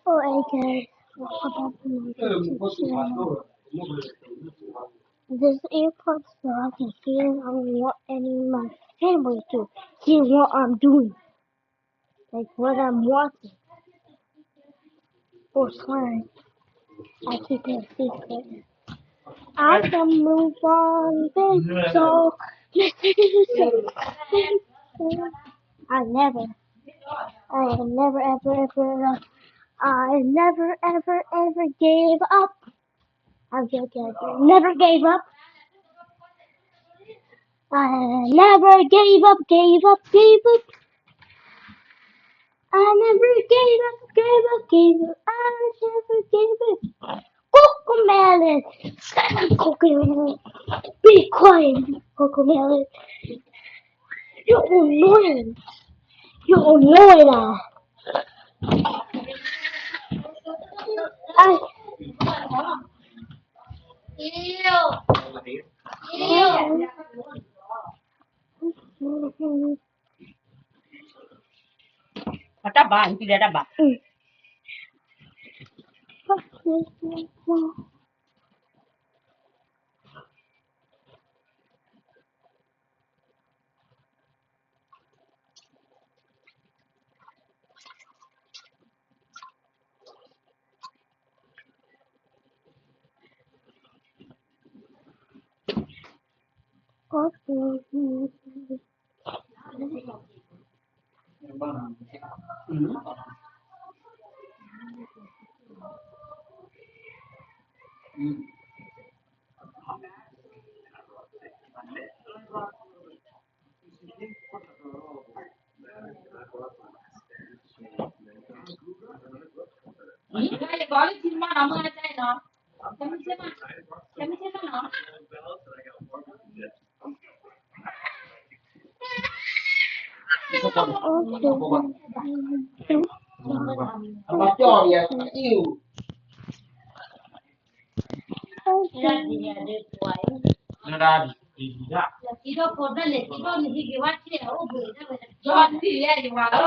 Oh, hey guys, welcome back to my YouTube channel. This earplugs so I can hear I want any of my family to hear what I'm doing, like what I'm watching or trying. I keep it a secret. I can move on, then so I never, I never ever gave up. I'm joking. I never gave up. I never gave up. I never gave up. I never gave up. Cocomelon! Cocomelon! Be quiet, Cocomelon! You're annoying! You're annoying! I... Mataba, hindi na ba? College cinema namu aja no. Kami siapa? Kami siapa no? Kilo koda le kilo ni giwachi au buida beda. Jodi ya di malo.